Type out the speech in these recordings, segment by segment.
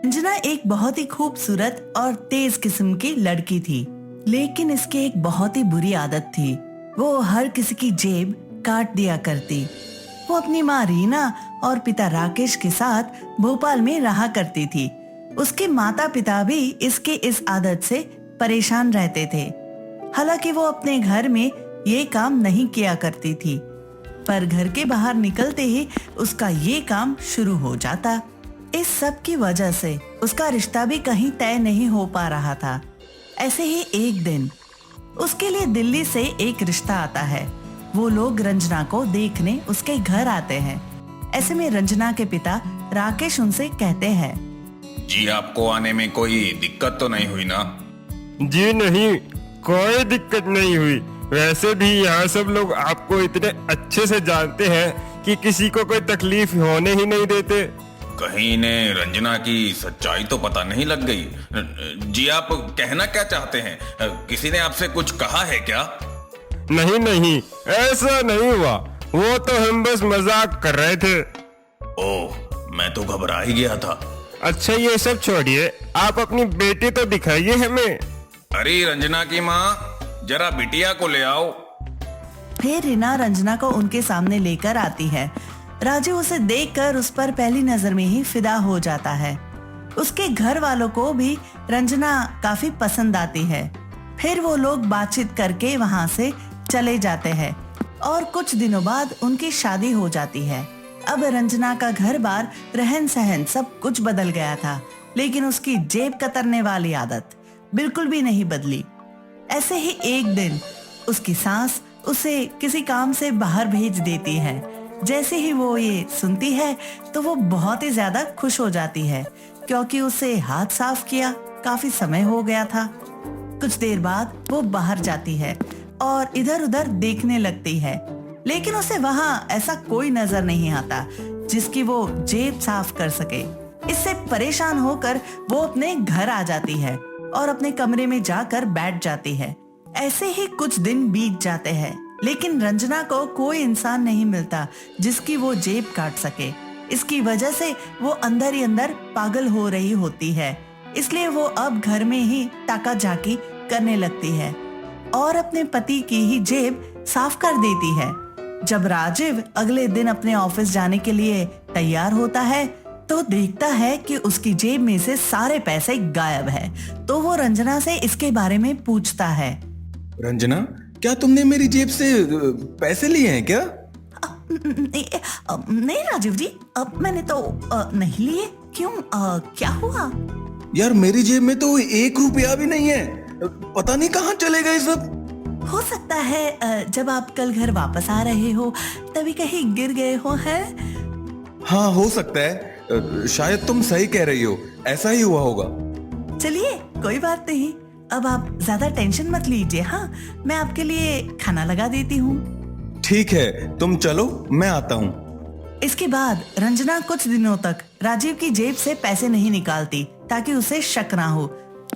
रंजना एक बहुत ही खूबसूरत और तेज किस्म की लड़की थी, लेकिन इसकी एक बहुत ही बुरी आदत थी। वो हर किसी की जेब काट दिया करती। वो अपनी माँ रीना और पिता राकेश के साथ भोपाल में रहा करती थी। उसके माता पिता भी इसके इस आदत से परेशान रहते थे। हालांकि वो अपने घर में ये काम नहीं किया करती थी, पर घर के बाहर निकलते ही उसका ये काम शुरू हो जाता। इस सब की वजह से उसका रिश्ता भी कहीं तय नहीं हो पा रहा था। ऐसे ही एक दिन उसके लिए दिल्ली से एक रिश्ता आता है। वो लोग रंजना को देखने उसके घर आते हैं। ऐसे में रंजना के पिता राकेश उनसे कहते हैं, जी आपको आने में कोई दिक्कत तो नहीं हुई ना? जी नहीं, कोई दिक्कत नहीं हुई। वैसे भी यहाँ सब लोग आपको इतने अच्छे से जानते हैं कि किसी को कोई तकलीफ होने ही नहीं देते। कहीं इन्हें रंजना की सच्चाई तो पता नहीं लग गई? जी आप कहना क्या चाहते हैं? किसी ने आपसे कुछ कहा है क्या? नहीं नहीं, ऐसा नहीं हुआ। वो तो हम बस मजाक कर रहे थे। ओह, मैं तो घबरा ही गया था। अच्छा ये सब छोड़िए, आप अपनी बेटी तो दिखाइए हमें। अरे रंजना की माँ, जरा बिटिया को ले आओ। फिर रीना रंजना को उनके सामने लेकर आती है। राजू उसे देखकर उस पर पहली नजर में ही फिदा हो जाता है। उसके घर वालों को भी रंजना काफी पसंद आती है। फिर वो लोग बातचीत करके वहां से चले जाते हैं और कुछ दिनों बाद उनकी शादी हो जाती है। अब रंजना का घर बार, रहन सहन सब कुछ बदल गया था, लेकिन उसकी जेब कतरने वाली आदत बिल्कुल भी नहीं बदली। ऐसे ही एक दिन उसकी सास उसे किसी काम से बाहर भेज देती है। जैसे ही वो ये सुनती है तो वो बहुत ही ज्यादा खुश हो जाती है, क्योंकि उसे हाथ साफ किया काफी समय हो गया था। कुछ देर बाद वो बाहर जाती है और इधर उधर देखने लगती है, लेकिन उसे वहां ऐसा कोई नजर नहीं आता जिसकी वो जेब साफ कर सके। इससे परेशान होकर वो अपने घर आ जाती है और अपने कमरे में जाकर बैठ जाती है। ऐसे ही कुछ दिन बीत जाते हैं, लेकिन रंजना को कोई इंसान नहीं मिलता जिसकी वो जेब काट सके। इसकी वजह से वो अंदर ही अंदर पागल हो रही होती है। इसलिए वो अब घर में ही ताका झाकी करने लगती है और अपने पति की ही जेब साफ कर देती है। जब राजीव अगले दिन अपने ऑफिस जाने के लिए तैयार होता है तो देखता है कि उसकी जेब में से सारे पैसे गायब है। तो वो रंजना से इसके बारे में पूछता है। रंजना, क्या तुमने मेरी जेब से पैसे लिए हैं क्या? नहीं राजीव जी, अब मैंने तो नहीं लिए। क्यों, क्या हुआ? यार मेरी जेब में तो 1 रुपया भी नहीं है। पता नहीं कहाँ चले गए सब। हो सकता है जब आप कल घर वापस आ रहे हो तभी कहीं गिर गए हो। है हाँ, हो सकता है। शायद तुम सही कह रही हो, ऐसा ही हुआ होगा। चलिए कोई बात नहीं, अब आप ज्यादा टेंशन मत लीजिए। हाँ, मैं आपके लिए खाना लगा देती हूँ। ठीक है, तुम चलो, मैं आता हूँ। इसके बाद रंजना कुछ दिनों तक राजीव की जेब से पैसे नहीं निकालती ताकि उसे शक ना हो,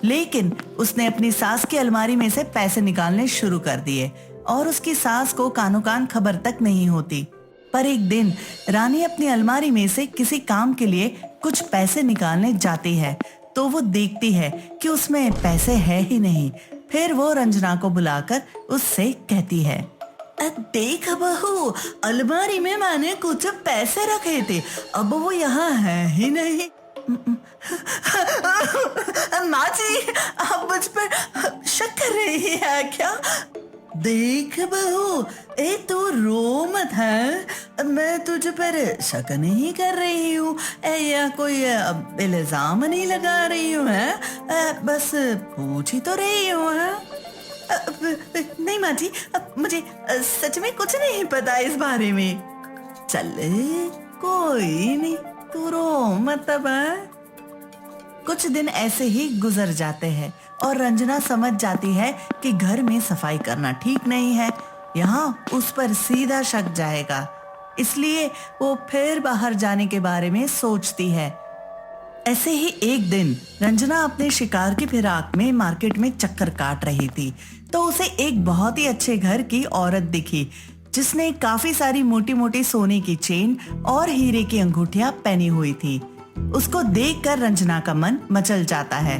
लेकिन उसने अपनी सास की अलमारी में से पैसे निकालने शुरू कर दिए और उसकी सास को कानो कान खबर तक नहीं होती। पर एक दिन रानी अपनी अलमारी में से किसी काम के लिए कुछ पैसे निकालने जाती है तो वो देखती है कि उसमें पैसे है ही नहीं। फिर वो रंजना को बुलाकर उससे कहती है, देख बहू, अलमारी में मैंने कुछ पैसे रखे थे, अब वो यहाँ है ही नहीं। माँ जी, आप मुझ पर शक कर रही है क्या? देख बहू, तू रो मत है, मैं तुझ पर शक नहीं कर रही हूँ या कोई इल्जाम नहीं लगा रही हूँ। है बस पूछ ही तो रही हूँ। नहीं माँ जी, मुझे सच में कुछ नहीं पता इस बारे में। चल कोई नहीं, तू रो मत। अब कुछ दिन ऐसे ही गुजर जाते हैं और रंजना समझ जाती है कि घर में सफाई करना ठीक नहीं है, यहाँ उस पर सीधा शक जाएगा। इसलिए वो फिर बाहर जाने के बारे में सोचती है। ऐसे ही एक दिन रंजना अपने शिकार की फिराक में मार्केट में चक्कर काट रही थी तो उसे एक बहुत ही अच्छे घर की औरत दिखी जिसने काफी सारी मोटी मोटी सोने की चेन और हीरे की अंगूठियां पहनी हुई थी। उसको देखकर रंजना का मन मचल जाता है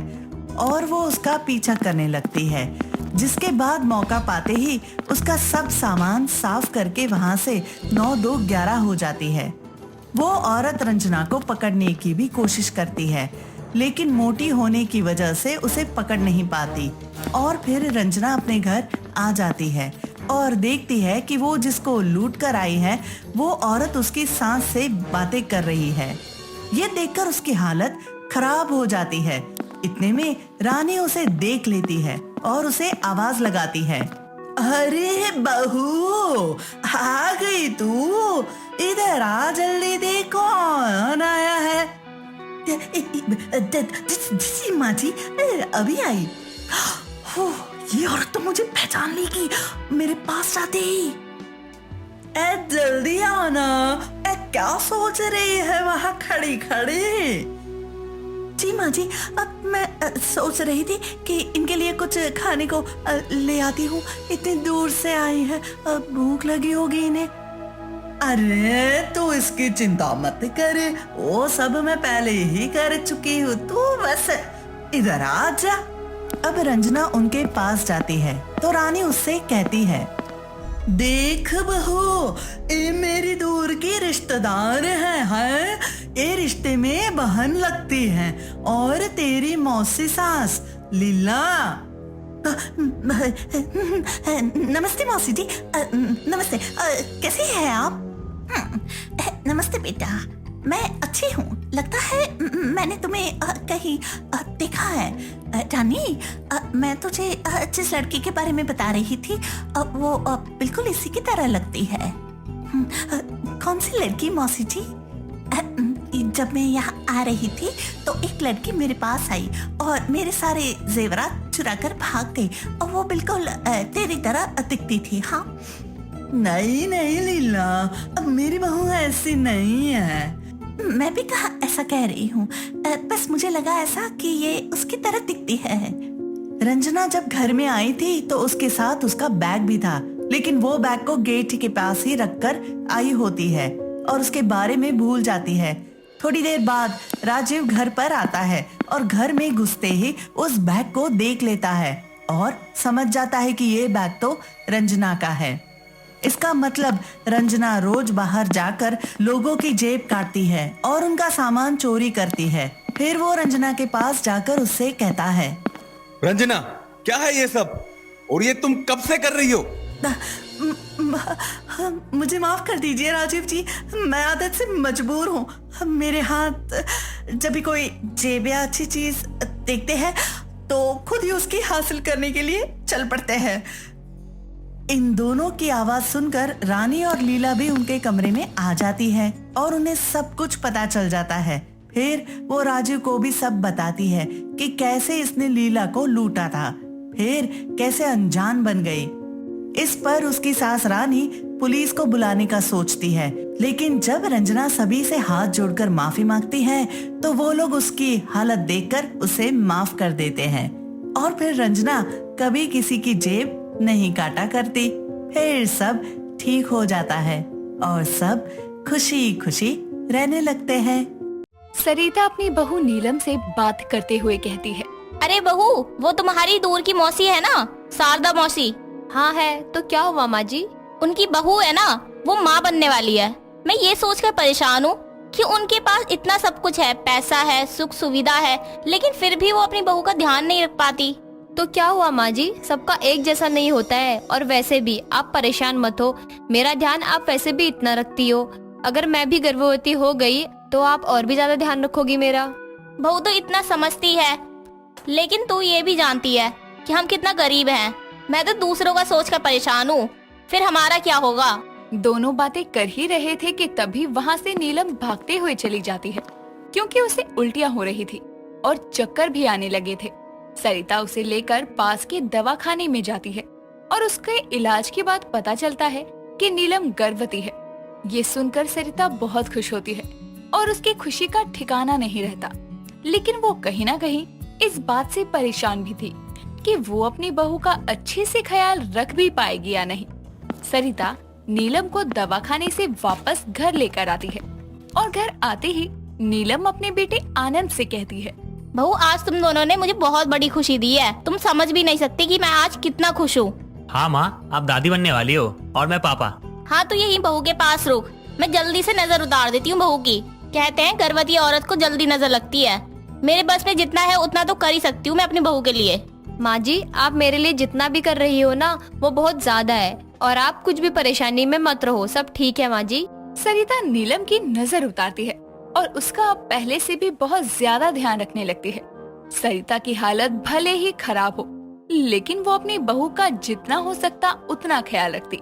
और वो उसका पीछा करने लगती है, जिसके बाद मौका पाते ही उसका सब सामान साफ करके वहां से 9-2-11 हो जाती है। वो औरत रंजना को पकड़ने की भी कोशिश करती है, लेकिन मोटी होने की वजह से उसे पकड़ नहीं पाती और फिर रंजना अपने घर आ जाती है और देखती है कि वो जिसको लूट कर आई है वो औरत उसकी सांस से बातें कर रही है। ये देखकर उसकी हालत खराब हो जाती है। इतने में रानी उसे देख लेती है और उसे आवाज लगाती है, अरे बहू, आ गई तू, इधर आ जल्दी, देख कौन आया है। जी माँ जी, अभी आई। ये औरत तो मुझे पहचान लेगी मेरे पास जाते ही। जल्दी आओ ना, क्या सोच रही है वहां खड़ी खड़ी। जी माँ जी, अब मैं सोच रही थी कि इनके लिए कुछ खाने को ले आती हूँ, इतनी दूर से आई है, भूख लगी होगी इन्हें। अरे तू इसकी चिंता मत कर, वो सब मैं पहले ही कर चुकी हूँ, तू बस इधर आ जा। अब रंजना उनके पास जाती है तो रानी उससे कहती है, देख बहू, ये मेरी दूर की रिश्तेदार हैं, ये रिश्ते में बहन लगती हैं और तेरी मौसी सास लीला। नमस्ते मौसी जी, नमस्ते, कैसी है आप? नमस्ते बेटा, मैं अच्छी हूँ, लगता है मैंने तुम्हें कहीं देखा है। रानी, मैं तुझे जिस लड़की के बारे में बता रही थी वो बिल्कुल इसी की तरह लगती है। कौन सी लड़की मौसी जी? जब मैं यहाँ आ रही थी तो एक लड़की मेरे पास आई और मेरे सारे जेवरात चुरा कर भाग गई और वो बिल्कुल तेरी तरह दिखती थी। हाँ, नहीं नहीं लीला, अब मेरी बहू ऐसी नहीं है। मैं भी कहा ऐसा कह रही हूँ, बस मुझे लगा ऐसा कि ये उसकी तरह दिखती है। रंजना जब घर में आई थी तो उसके साथ उसका बैग भी था, लेकिन वो बैग को गेट के पास ही रखकर आई होती है और उसके बारे में भूल जाती है। थोड़ी देर बाद राजीव घर पर आता है और घर में घुसते ही उस बैग को देख लेता है और समझ जाता है कि ये बैग तो रंजना का है। इसका मतलब रंजना रोज बाहर जाकर लोगों की जेब काटती है और उनका सामान चोरी करती है। फिर वो रंजना के पास जाकर उससे कहता है, रंजना, क्या है ये सब और ये तुम कब से कर रही हो? मुझे माफ कर दीजिए राजीव जी, मैं आदत से मजबूर हूँ। मेरे हाथ जब भी कोई जेब या अच्छी चीज देखते हैं तो खुद ही उसकी हासिल करने के लिए चल पड़ते हैं। इन दोनों की आवाज सुनकर रानी और लीला भी उनके कमरे में आ जाती है और उन्हें सब कुछ पता चल जाता है। फिर वो राजीव को भी सब बताती है कि कैसे इसने लीला को लूटा था, फिर कैसे अनजान बन गई। इस पर उसकी सास रानी पुलिस को बुलाने का सोचती है, लेकिन जब रंजना सभी से हाथ जोड़कर माफी मांगती है तो वो लोग उसकी हालत देखकर उसे माफ कर देते हैं और फिर रंजना कभी किसी की जेब नहीं काटा करती। फिर सब ठीक हो जाता है और सब खुशी खुशी रहने लगते हैं। सरिता अपनी बहू नीलम से बात करते हुए कहती है, अरे बहू, वो तुम्हारी दूर की मौसी है ना, शारदा मौसी? हाँ है, तो क्या हुआ माँ जी? उनकी बहू है ना, वो माँ बनने वाली है। मैं ये सोचकर परेशान हूँ कि उनके पास इतना सब कुछ है, पैसा है, सुख सुविधा है, लेकिन फिर भी वो अपनी बहू का ध्यान नहीं रख पाती। तो क्या हुआ माँ जी, सबका एक जैसा नहीं होता है। और वैसे भी आप परेशान मत हो, मेरा ध्यान आप वैसे भी इतना रखती हो, अगर मैं भी गर्भवती हो गई तो आप और भी ज्यादा ध्यान रखोगी मेरा। बहू तो इतना समझती है, लेकिन तू ये भी जानती है कि हम कितना गरीब हैं। मैं तो दूसरों का सोचकर परेशान हूँ, फिर हमारा क्या होगा? दोनों बातें कर ही रहे थे कि तभी वहाँ से नीलम भागते हुए चली जाती है, क्योंकि उसे उल्टियाँ हो रही थी और चक्कर भी आने लगे थे। सरिता उसे लेकर पास के दवाखाने में जाती है और उसके इलाज के बाद पता चलता है कि नीलम गर्भवती है। ये सुनकर सरिता बहुत खुश होती है और उसकी खुशी का ठिकाना नहीं रहता, लेकिन वो कहीं ना कहीं इस बात से परेशान भी थी कि वो अपनी बहू का अच्छे से ख्याल रख भी पाएगी या नहीं। सरिता नीलम को दवाखाने से वापस घर लेकर आती है और घर आते ही नीलम अपने बेटे आनंद से कहती है। बहू, आज तुम दोनों ने मुझे बहुत बड़ी खुशी दी है। तुम समझ भी नहीं सकती कि मैं आज कितना खुश हूँ। हाँ माँ, आप दादी बनने वाली हो और मैं पापा। हाँ, तो यही बहू के पास रुक, मैं जल्दी से नजर उतार देती हूँ बहू की। कहते हैं गर्भवती औरत को जल्दी नजर लगती है। मेरे बस में जितना है उतना तो कर ही सकती हूँ मैं अपनी बहू के लिए। माँ जी, आप मेरे लिए जितना भी कर रही हो ना, वो बहुत ज्यादा है, और आप कुछ भी परेशानी में मत रहो, सब ठीक है माँ जी। सरिता नीलम की नजर उतारती है और उसका अब पहले से भी बहुत ज्यादा ध्यान रखने लगती है। सरिता की हालत भले ही खराब हो, लेकिन वो अपनी बहू का जितना हो सकता उतना ख्याल रखती।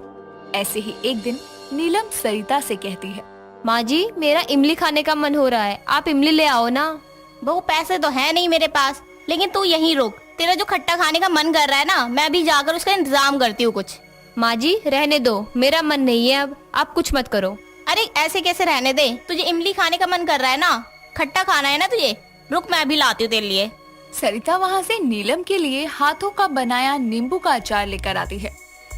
ऐसे ही एक दिन नीलम सरिता से कहती है, माँ जी, मेरा इमली खाने का मन हो रहा है, आप इमली ले आओ ना। बहू, पैसे तो है नहीं मेरे पास, लेकिन तू यहीं रुक। तेरा जो खट्टा खाने का मन कर रहा है ना, मैं अभी जाकर उसका इंतजाम करती हूँ कुछ। माँ जी, रहने दो, मेरा मन नहीं है अब, आप कुछ मत करो। अरे ऐसे कैसे रहने दे? तुझे इमली खाने का मन कर रहा है ना, खट्टा खाना है ना तुझे। रुक, मैं अभी लाती हूँ तेरे लिए। सरिता वहाँ से नीलम के लिए हाथों का बनाया नींबू का अचार लेकर आती है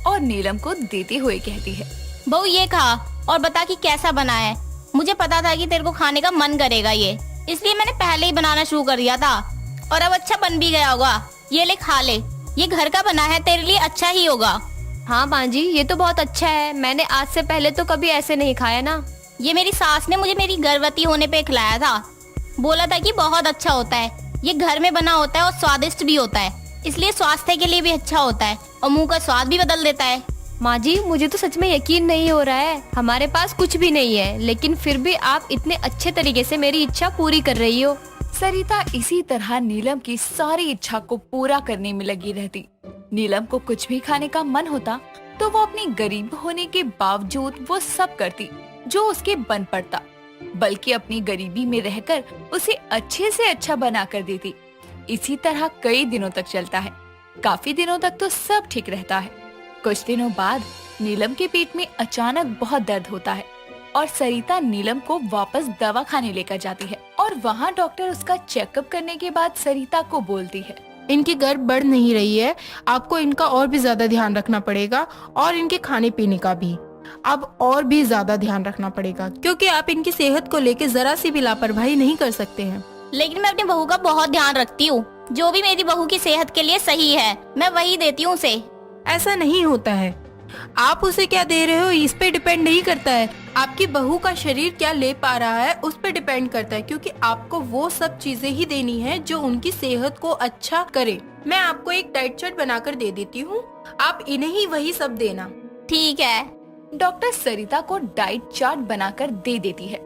और नीलम को देते हुए कहती है, बहू ये खा और बता कि कैसा बना है। मुझे पता था कि तेरे को खाने का मन करेगा ये, इसलिए मैंने पहले ही बनाना शुरू कर दिया था, और अब अच्छा बन भी गया होगा। ये ले, खा ले, ये घर का बना है, तेरे लिए अच्छा ही होगा। हाँ माँ जी, ये तो बहुत अच्छा है, मैंने आज से पहले तो कभी ऐसे नहीं खाया ना। ये मेरी सास ने मुझे मेरी गर्भवती होने पे खिलाया था, बोला था कि बहुत अच्छा होता है, ये घर में बना होता है और स्वादिष्ट भी होता है, इसलिए स्वास्थ्य के लिए भी अच्छा होता है और मुंह का स्वाद भी बदल देता है। माँ जी, मुझे तो सच में यकीन नहीं हो रहा है, हमारे पास कुछ भी नहीं है, लेकिन फिर भी आप इतने अच्छे तरीके से मेरी इच्छा पूरी कर रही हो। सरिता इसी तरह नीलम की सारी इच्छा को पूरा करने में लगी रहती। नीलम को कुछ भी खाने का मन होता तो वो अपनी गरीब होने के बावजूद वो सब करती जो उसके बन पड़ता, बल्कि अपनी गरीबी में रहकर उसे अच्छे से अच्छा बना कर देती। इसी तरह कई दिनों तक चलता है। काफी दिनों तक तो सब ठीक रहता है। कुछ दिनों बाद नीलम के पेट में अचानक बहुत दर्द होता है और सरिता नीलम को वापस दवा खाने लेकर जाती है और वहाँ डॉक्टर उसका चेकअप करने के बाद सरिता को बोलती है, इनकी गर्भ बढ़ नहीं रही है, आपको इनका और भी ज्यादा ध्यान रखना पड़ेगा और इनके खाने पीने का भी अब और भी ज्यादा ध्यान रखना पड़ेगा, क्योंकि आप इनकी सेहत को लेकर जरा सी भी लापरवाही नहीं कर सकते हैं। लेकिन मैं अपनी बहू का बहुत ध्यान रखती हूँ, जो भी मेरी बहू की सेहत के लिए सही है मैं वही देती हूँ उसे। ऐसा नहीं होता है, आप उसे क्या दे रहे हो इस पे डिपेंड नहीं करता है, आपकी बहू का शरीर क्या ले पा रहा है उस पे डिपेंड करता है, क्योंकि आपको वो सब चीजें ही देनी है जो उनकी सेहत को अच्छा करे। मैं आपको एक डाइट चार्ट बनाकर दे देती हूँ, आप इन्हें ही वही सब देना। ठीक है। डॉक्टर सरिता को डाइट चार्ट बनाकर दे देती है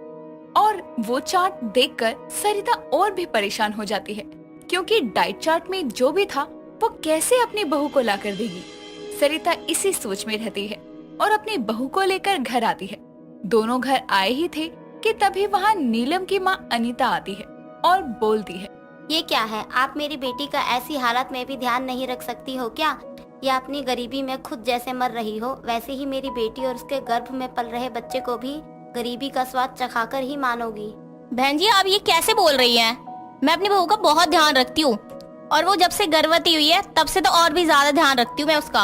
और वो चार्ट देखकर सरिता और भी परेशान हो जाती है, क्योंकि डाइट चार्ट में जो भी था वो कैसे अपनी बहू को लाकर देगी। सरिता इसी सोच में रहती है और अपनी बहू को लेकर घर आती है। दोनों घर आए ही थे कि तभी वहाँ नीलम की माँ अनीता आती है और बोलती है, ये क्या है, आप मेरी बेटी का ऐसी हालत में भी ध्यान नहीं रख सकती हो क्या? या अपनी गरीबी में खुद जैसे मर रही हो वैसे ही मेरी बेटी और उसके गर्भ में पल रहे बच्चे को भी गरीबी का स्वाद चखाकर ही मानोगी। बहन जी, आप ये कैसे बोल रही हैं? मैं अपनी बहू का बहुत ध्यान रखती हूँ और वो जब से गर्भवती हुई है तब से तो और भी ज्यादा ध्यान रखती हूँ मैं उसका।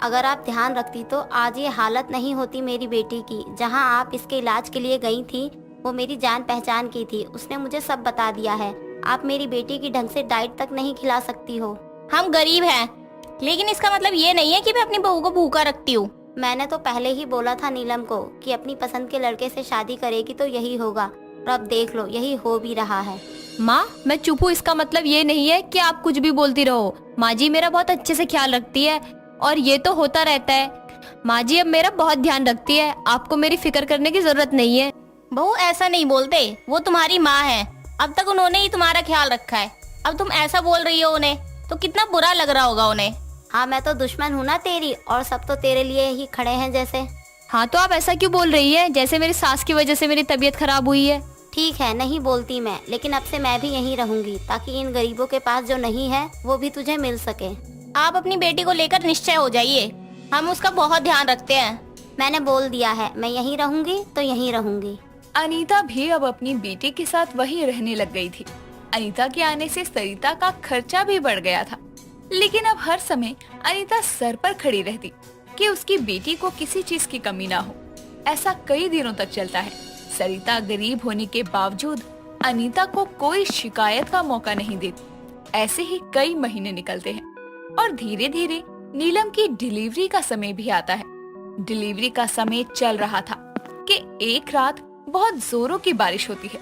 अगर आप ध्यान रखती तो आज ये हालत नहीं होती मेरी बेटी की। जहाँ आप इसके इलाज के लिए गई थी वो मेरी जान पहचान की थी, उसने मुझे सब बता दिया है। आप मेरी बेटी की ढंग से डाइट तक नहीं खिला सकती हो। हम गरीब हैं, लेकिन इसका मतलब ये नहीं है कि मैं अपनी बहू को भूखा रखती हूँ। मैंने तो पहले ही बोला था नीलम को कि अपनी पसंद के लड़के से शादी करेगी तो यही होगा, और अब देख लो यही हो भी रहा है। माँ, मैं चुप हूँ इसका मतलब ये नहीं है कि आप कुछ भी बोलती रहो। माँ जी मेरा बहुत अच्छे से ख्याल रखती है और ये तो होता रहता है। माँ जी अब मेरा बहुत ध्यान रखती है, आपको मेरी फिक्र करने की जरूरत नहीं है। बहू ऐसा नहीं बोलते, वो तुम्हारी माँ है, अब तक उन्होंने ही तुम्हारा ख्याल रखा है। अब तुम ऐसा बोल रही हो उन्हें तो कितना बुरा लग रहा होगा उन्हें। हाँ, मैं तो दुश्मन हूँ ना तेरी, और सब तो तेरे लिए ही खड़े हैं जैसे। हाँ तो आप ऐसा क्यों बोल रही है, जैसे मेरी सास की वजह से मेरी तबीयत खराब हुई है। ठीक है, नहीं बोलती मैं, लेकिन अब से मैं भी यहीं रहूंगी ताकि इन गरीबों के पास जो नहीं है वो भी तुझे मिल सके। आप अपनी बेटी को लेकर निश्चय हो जाइए, हम उसका बहुत ध्यान रखते हैं। मैंने बोल दिया है, मैं यहीं रहूंगी तो यहीं रहूंगी। अनीता भी अब अपनी बेटी के साथ वहीं रहने लग गई थी। अनीता के आने से सरिता का खर्चा भी बढ़ गया था, लेकिन अब हर समय अनीता सर पर खड़ी रहती कि उसकी बेटी को किसी चीज की कमी ना हो। ऐसा कई दिनों तक चलता है। सरिता गरीब होने के बावजूद अनीता को कोई शिकायत का मौका नहीं देती। ऐसे ही कई महीने निकलते हैं और धीरे धीरे नीलम की डिलीवरी का समय भी आता है। डिलीवरी का समय चल रहा था कि एक रात बहुत जोरों की बारिश होती है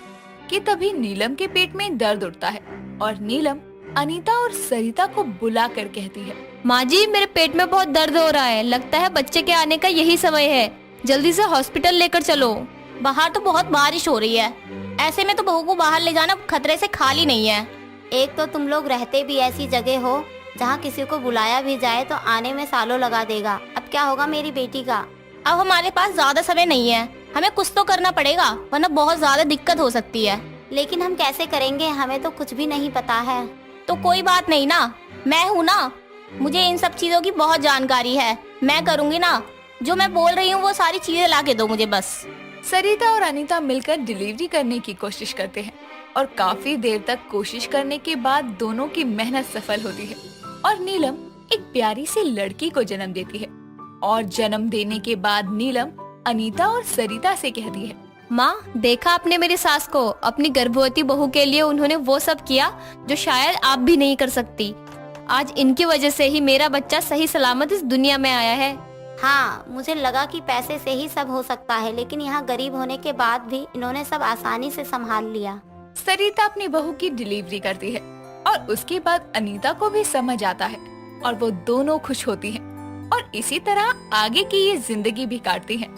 कि तभी नीलम के पेट में दर्द उठता है और नीलम अनीता और सरिता को बुला कर कहती है, माँ जी मेरे पेट में बहुत दर्द हो रहा है, लगता है बच्चे के आने का यही समय है, जल्दी से हॉस्पिटल लेकर चलो। बाहर तो बहुत बारिश हो रही है, ऐसे में तो बहू को बाहर ले जाना खतरे से खाली नहीं है। एक तो तुम लोग रहते भी ऐसी जगह हो जहाँ किसी को बुलाया भी जाए तो आने में सालों लगा देगा। अब क्या होगा मेरी बेटी का? अब हमारे पास ज्यादा समय नहीं है, हमें कुछ तो करना पड़ेगा वरना बहुत ज्यादा दिक्कत हो सकती है। लेकिन हम कैसे करेंगे, हमें तो कुछ भी नहीं पता है। तो कोई बात नहीं ना, मैं हूँ ना, मुझे इन सब चीजों की बहुत जानकारी है, मैं करूँगी ना। जो मैं बोल रही हूँ वो सारी चीजें ला के दो मुझे बस। सरिता और अनीता मिलकर डिलीवरी करने की कोशिश करते हैं और काफी देर तक कोशिश करने के बाद दोनों की मेहनत सफल होती है और नीलम एक प्यारी सी लड़की को जन्म देती है। और जन्म देने के बाद नीलम अनीता और सरिता से कहती है, माँ देखा आपने मेरी सास को, अपनी गर्भवती बहू के लिए उन्होंने वो सब किया जो शायद आप भी नहीं कर सकती। आज इनकी वजह से ही मेरा बच्चा सही सलामत इस दुनिया में आया है। हाँ, मुझे लगा कि पैसे से ही सब हो सकता है, लेकिन यहाँ गरीब होने के बाद भी इन्होंने सब आसानी से संभाल लिया। सरिता अपनी बहू की डिलीवरी करती है और उसके बाद अनीता को भी समझ आता है और वो दोनों खुश होती हैं और इसी तरह आगे की ये जिंदगी भी काटती हैं।